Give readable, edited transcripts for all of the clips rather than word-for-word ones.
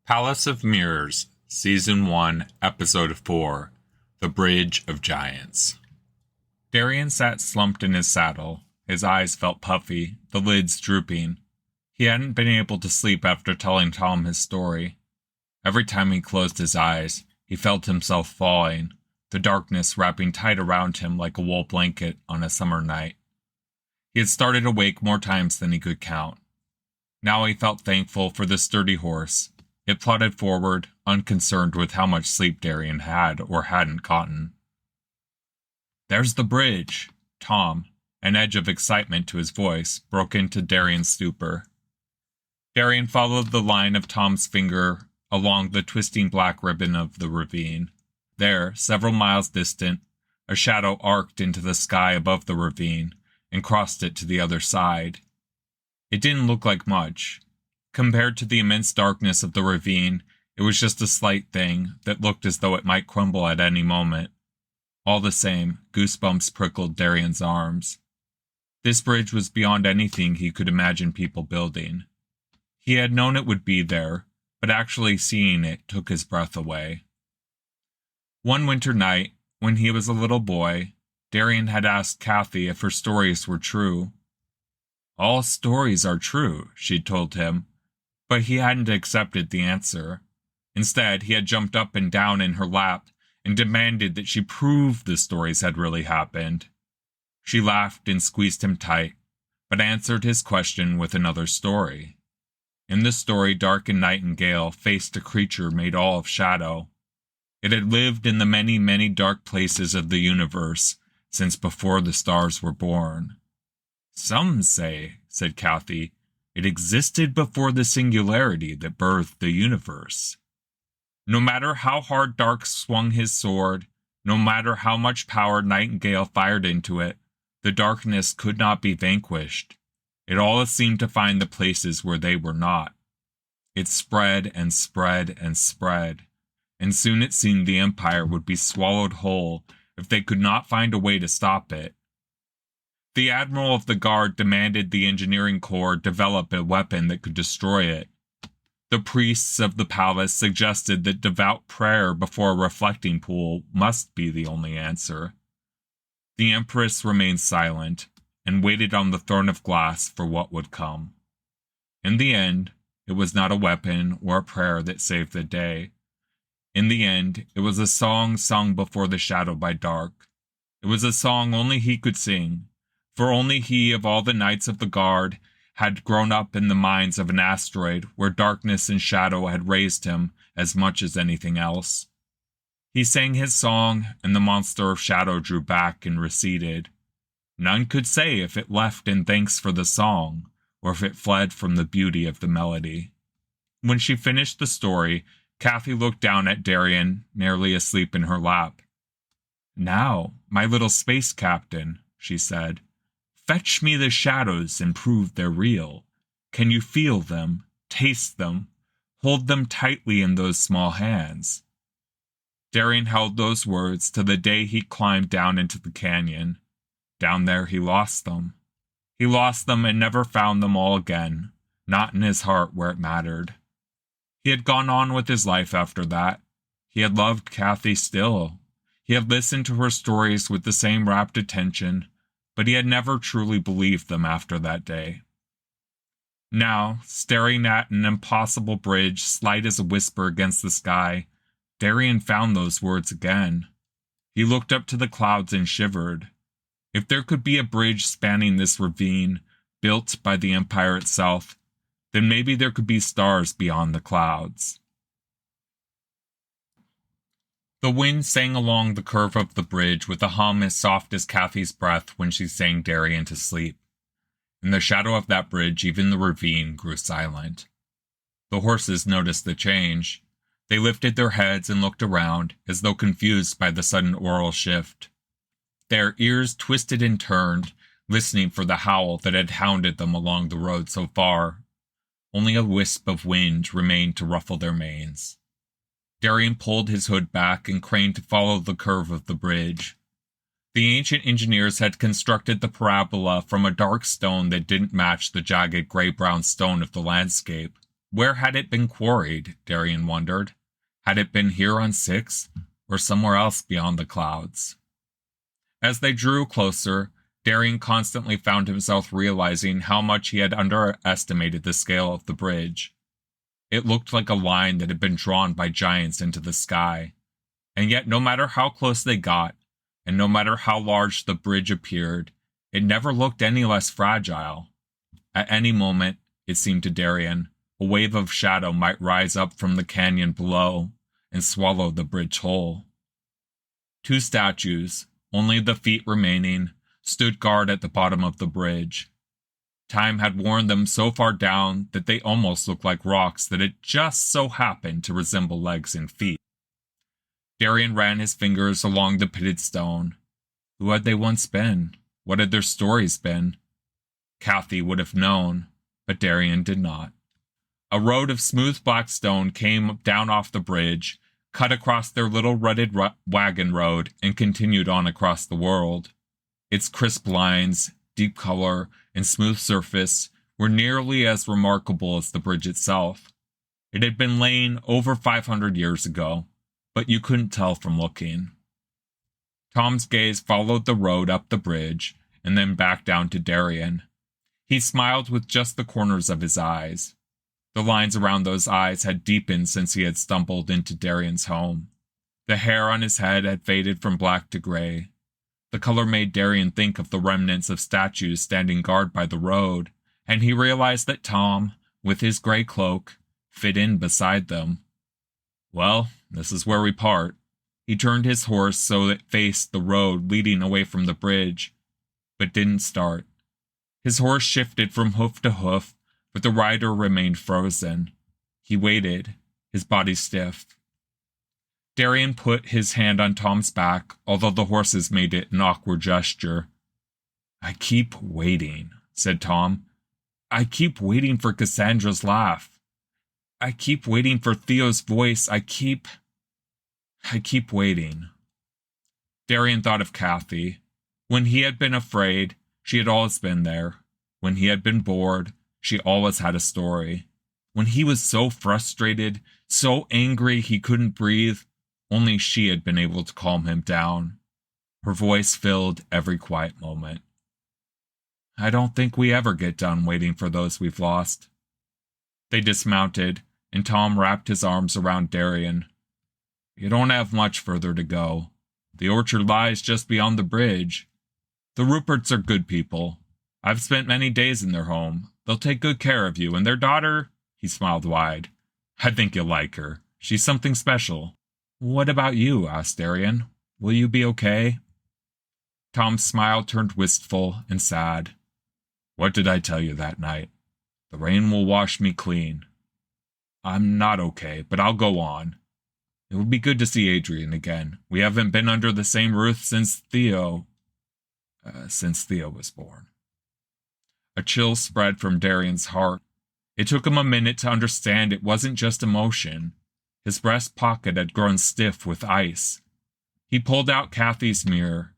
Palace of Mirrors, Season 1, Episode 4, The Bridge of Giants. Darien sat slumped in his saddle. His eyes felt puffy, the lids drooping. He hadn't been able to sleep after telling Tom his story. Every time he closed his eyes, he felt himself falling, the darkness wrapping tight around him like a wool blanket on a summer night. He had started awake more times than he could count. Now he felt thankful for the sturdy horse. It plodded forward, unconcerned with how much sleep Darien had or hadn't gotten. "There's the bridge!" Tom, an edge of excitement to his voice, broke into Darien's stupor. Darien followed the line of Tom's finger along the twisting black ribbon of the ravine. There, several miles distant, a shadow arced into the sky above the ravine and crossed it to the other side. It didn't look like much. Compared to the immense darkness of the ravine, it was just a slight thing that looked as though it might crumble at any moment. All the same, goosebumps prickled Darien's arms. This bridge was beyond anything he could imagine people building. He had known it would be there, but actually seeing it took his breath away. One winter night, when he was a little boy, Darien had asked Kathy if her stories were true. "All stories are true," she'd told him, but he hadn't accepted the answer. Instead, he had jumped up and down in her lap and demanded that she prove the stories had really happened. She laughed and squeezed him tight, but answered his question with another story. In the story, Dark and Nightingale faced a creature made all of shadow. It had lived in the many, many dark places of the universe since before the stars were born. "Some say," said Kathy, "it existed before the singularity that birthed the universe." No matter how hard Dark swung his sword, no matter how much power Nightingale fired into it, the darkness could not be vanquished. It always seemed to find the places where they were not. It spread and spread and spread, and soon it seemed the Empire would be swallowed whole if they could not find a way to stop it. The Admiral of the Guard demanded the Engineering Corps develop a weapon that could destroy it. The priests of the palace suggested that devout prayer before a reflecting pool must be the only answer. The Empress remained silent and waited on the throne of glass for what would come. In the end, it was not a weapon or a prayer that saved the day. In the end, it was a song sung before the shadow by Dark. It was a song only he could sing, for only he of all the knights of the guard had grown up in the mines of an asteroid where darkness and shadow had raised him as much as anything else. He sang his song, and the monster of shadow drew back and receded. None could say if it left in thanks for the song, or if it fled from the beauty of the melody. When she finished the story, Kathy looked down at Darien, nearly asleep in her lap. "Now, my little space captain," she said, "fetch me the shadows and prove they're real. Can you feel them, taste them, hold them tightly in those small hands?" Darien held those words to the day he climbed down into the canyon. Down there he lost them. He lost them and never found them all again, not in his heart where it mattered. He had gone on with his life after that. He had loved Kathy still. He had listened to her stories with the same rapt attention, but he had never truly believed them after that day. Now, staring at an impossible bridge slight as a whisper against the sky, Darien found those words again. He looked up to the clouds and shivered. If there could be a bridge spanning this ravine, built by the Empire itself, then maybe there could be stars beyond the clouds. The wind sang along the curve of the bridge with a hum as soft as Kathy's breath when she sang Darien to sleep. In the shadow of that bridge, even the ravine grew silent. The horses noticed the change. They lifted their heads and looked around, as though confused by the sudden aural shift. Their ears twisted and turned, listening for the howl that had hounded them along the road so far. Only a wisp of wind remained to ruffle their manes. Darien pulled his hood back and craned to follow the curve of the bridge. The ancient engineers had constructed the parabola from a dark stone that didn't match the jagged gray-brown stone of the landscape. Where had it been quarried, Darien wondered. Had it been here on 6, or somewhere else beyond the clouds? As they drew closer, Darien constantly found himself realizing how much he had underestimated the scale of the bridge. It looked like a line that had been drawn by giants into the sky, and yet no matter how close they got, and no matter how large the bridge appeared, it never looked any less fragile. At any moment, it seemed to Darien, a wave of shadow might rise up from the canyon below and swallow the bridge whole. 2 statues, only the feet remaining, stood guard at the bottom of the bridge. Time had worn them so far down that they almost looked like rocks that had just so happened to resemble legs and feet. Darien ran his fingers along the pitted stone. Who had they once been? What had their stories been? Kathy would have known, but Darien did not. A road of smooth black stone came down off the bridge, cut across their little rutted wagon road, and continued on across the world. Its crisp lines, deep color, and smooth surface were nearly as remarkable as the bridge itself. It had been laying over 500 years ago, but you couldn't tell from looking. Tom's gaze followed the road up the bridge, and then back down to Darien. He smiled with just the corners of his eyes. The lines around those eyes had deepened since he had stumbled into Darien's home. The hair on his head had faded from black to gray. The color made Darien think of the remnants of statues standing guard by the road, and he realized that Tom, with his gray cloak, fit in beside them. Well, this is where we part. He turned his horse so it faced the road leading away from the bridge, but didn't start. His horse shifted from hoof to hoof, but the rider remained frozen. He waited, his body stiff. Darien put his hand on Tom's back, although the horses made it an awkward gesture. I keep waiting, said Tom. I keep waiting for Cassandra's laugh. I keep waiting for Theo's voice. I keep waiting. Darien thought of Kathy. When he had been afraid, she had always been there. When he had been bored, she always had a story. When he was so frustrated, so angry he couldn't breathe, only she had been able to calm him down. Her voice filled every quiet moment. I don't think we ever get done waiting for those we've lost. They dismounted, and Tom wrapped his arms around Darien. You don't have much further to go. The orchard lies just beyond the bridge. The Ruperts are good people. I've spent many days in their home. They'll take good care of you, and their daughter, he smiled wide. I think you'll like her. She's something special. What about you? Asked Darien. Will you be okay? Tom's smile turned wistful and sad. What did I tell you that night? The rain will wash me clean. I'm not okay, but I'll go on. It would be good to see Adrian again. We haven't been under the same roof since Theo was born. A chill spread from Darien's heart. It took him a minute to understand it wasn't just emotion. His breast pocket had grown stiff with ice. He pulled out Kathy's mirror.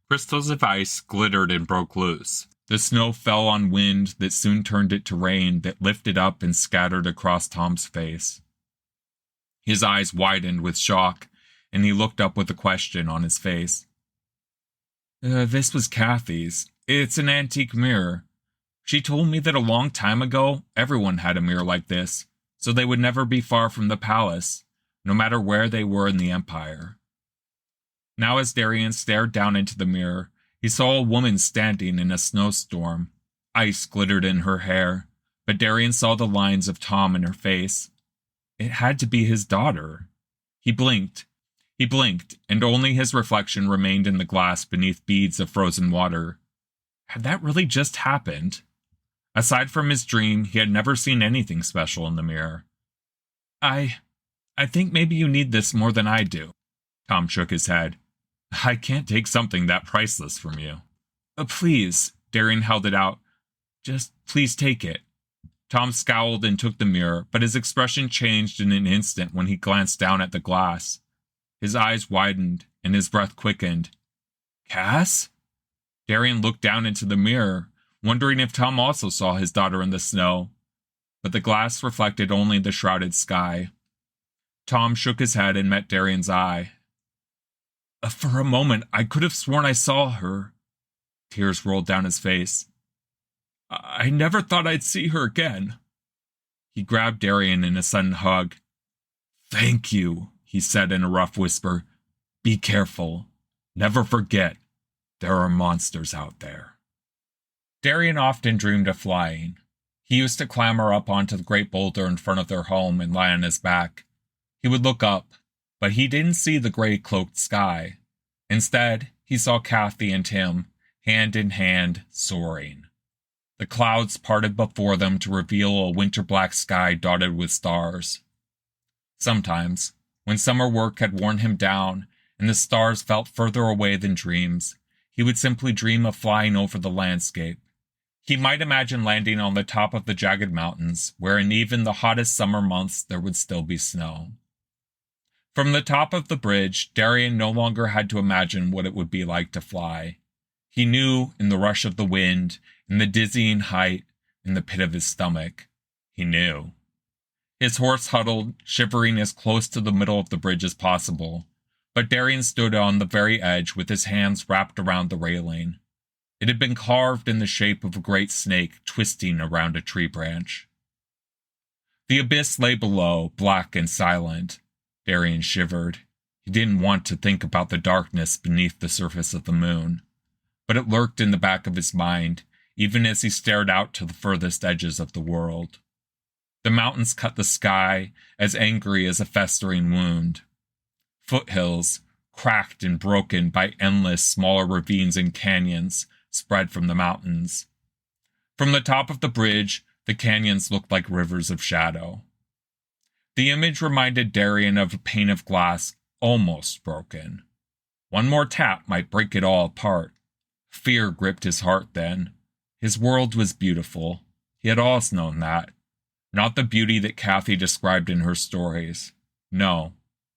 Crystals of ice glittered and broke loose. The snow fell on wind that soon turned it to rain that lifted up and scattered across Tom's face. His eyes widened with shock, and he looked up with a question on his face. This was Kathy's. It's an antique mirror. She told me that a long time ago, everyone had a mirror like this, so they would never be far from the palace, no matter where they were in the empire. Now as Darien stared down into the mirror, he saw a woman standing in a snowstorm. Ice glittered in her hair, but Darien saw the lines of Tom in her face. It had to be his daughter. He blinked, and only his reflection remained in the glass beneath beads of frozen water. Had that really just happened? Aside from his dream, he had never seen anything special in the mirror. I think maybe you need this more than I do. Tom shook his head. I can't take something that priceless from you. Please, Darien held it out. Just please take it. Tom scowled and took the mirror, but his expression changed in an instant when he glanced down at the glass. His eyes widened, and his breath quickened. Cass? Darien looked down into the mirror, wondering if Tom also saw his daughter in the snow. but the glass reflected only the shrouded sky. Tom shook his head and met Darien's eye. For a moment, I could have sworn I saw her. Tears rolled down his face. I never thought I'd see her again. He grabbed Darien in a sudden hug. Thank you, he said in a rough whisper. Be careful. Never forget, there are monsters out there. Darien often dreamed of flying. He used to clamber up onto the great boulder in front of their home and lie on his back. He would look up, but he didn't see the gray cloaked sky. Instead, he saw Kathy and Tim, hand in hand, soaring. The clouds parted before them to reveal a winter-black sky dotted with stars. Sometimes, when summer work had worn him down and the stars felt further away than dreams, he would simply dream of flying over the landscape. He might imagine landing on the top of the jagged mountains, where in even the hottest summer months there would still be snow. From the top of the bridge, Darien no longer had to imagine what it would be like to fly. He knew in the rush of the wind, in the dizzying height, in the pit of his stomach. He knew. His horse huddled, shivering as close to the middle of the bridge as possible, but Darien stood on the very edge with his hands wrapped around the railing. It had been carved in the shape of a great snake twisting around a tree branch. The abyss lay below, black and silent. Darien shivered. He didn't want to think about the darkness beneath the surface of the moon, but it lurked in the back of his mind, even as he stared out to the furthest edges of the world. The mountains cut the sky, as angry as a festering wound. Foothills, cracked and broken by endless smaller ravines and canyons, spread from the mountains. From the top of the bridge, the canyons looked like rivers of shadow. The image reminded Darien of a pane of glass almost broken. One more tap might break it all apart. Fear gripped his heart then. His world was beautiful. He had always known that. Not the beauty that Kathy described in her stories. No,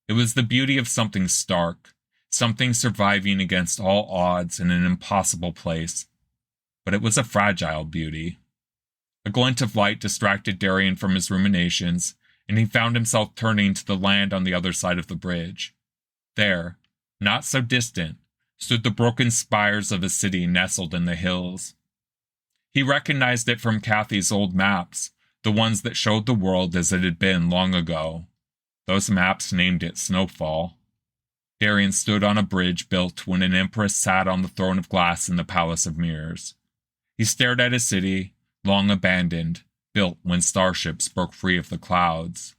it was the beauty of something stark, something surviving against all odds in an impossible place. But it was a fragile beauty. A glint of light distracted Darien from his ruminations, and he found himself turning to the land on the other side of the bridge. There, not so distant, stood the broken spires of a city nestled in the hills. He recognized it from Kathy's old maps, the ones that showed the world as it had been long ago. Those maps named it Snowfall. Darien stood on a bridge built when an empress sat on the throne of glass in the Palace of Mirrors. He stared at a city, long abandoned, built when starships broke free of the clouds.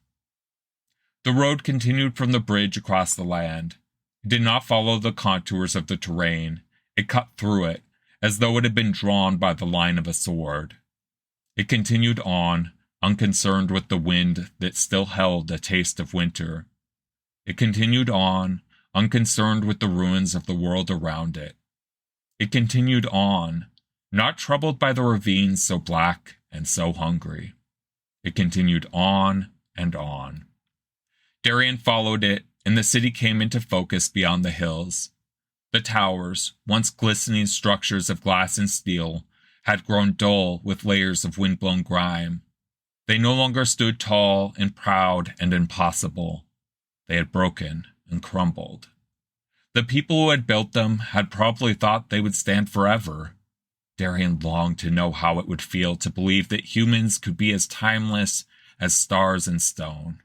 The road continued from the bridge across the land. It did not follow the contours of the terrain. It cut through it, as though it had been drawn by the line of a sword. It continued on, unconcerned with the wind that still held a taste of winter. It continued on, unconcerned with the ruins of the world around it. It continued on, not troubled by the ravines so black and so hungry. It continued on and on. Darien followed it, and the city came into focus beyond the hills. The towers, once glistening structures of glass and steel, had grown dull with layers of wind-blown grime. They no longer stood tall and proud and impossible. They had broken and crumbled. The people who had built them had probably thought they would stand forever. Darien longed to know how it would feel to believe that humans could be as timeless as stars and stone.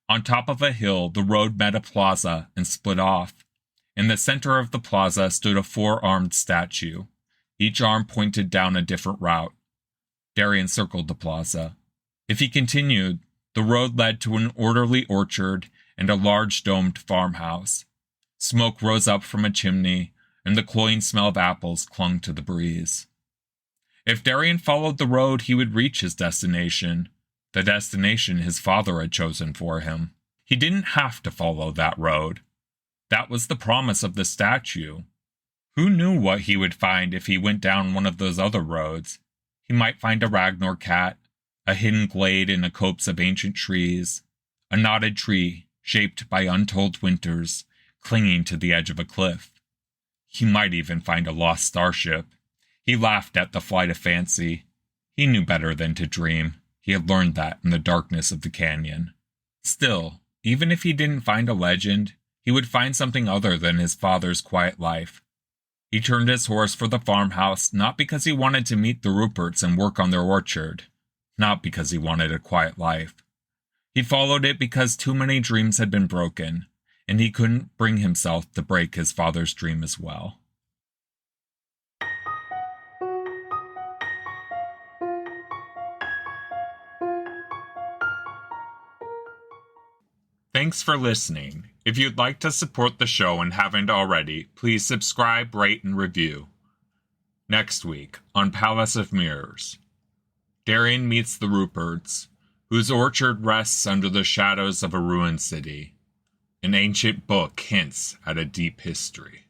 On top of a hill, the road met a plaza and split off. In the center of the plaza stood a four-armed statue. Each arm pointed down a different route. Darien circled the plaza. If he continued, the road led to an orderly orchard and a large domed farmhouse. Smoke rose up from a chimney, and the cloying smell of apples clung to the breeze. If Darien followed the road, he would reach his destination, the destination his father had chosen for him. He didn't have to follow that road. That was the promise of the statue. Who knew what he would find if he went down one of those other roads? He might find a Ragnar cat, a hidden glade in a copse of ancient trees, a knotted tree shaped by untold winters, clinging to the edge of a cliff. He might even find a lost starship. He laughed at the flight of fancy. He knew better than to dream. He had learned that in the darkness of the canyon. Still, even if he didn't find a legend, he would find something other than his father's quiet life. He turned his horse for the farmhouse not because he wanted to meet the Ruperts and work on their orchard, not because he wanted a quiet life. He followed it because too many dreams had been broken, and he couldn't bring himself to break his father's dream as well. Thanks for listening. If you'd like to support the show and haven't already, please subscribe, rate, and review. Next week, on Palace of Mirrors, Darien meets the Ruperts, whose orchard rests under the shadows of a ruined city. An ancient book hints at a deep history.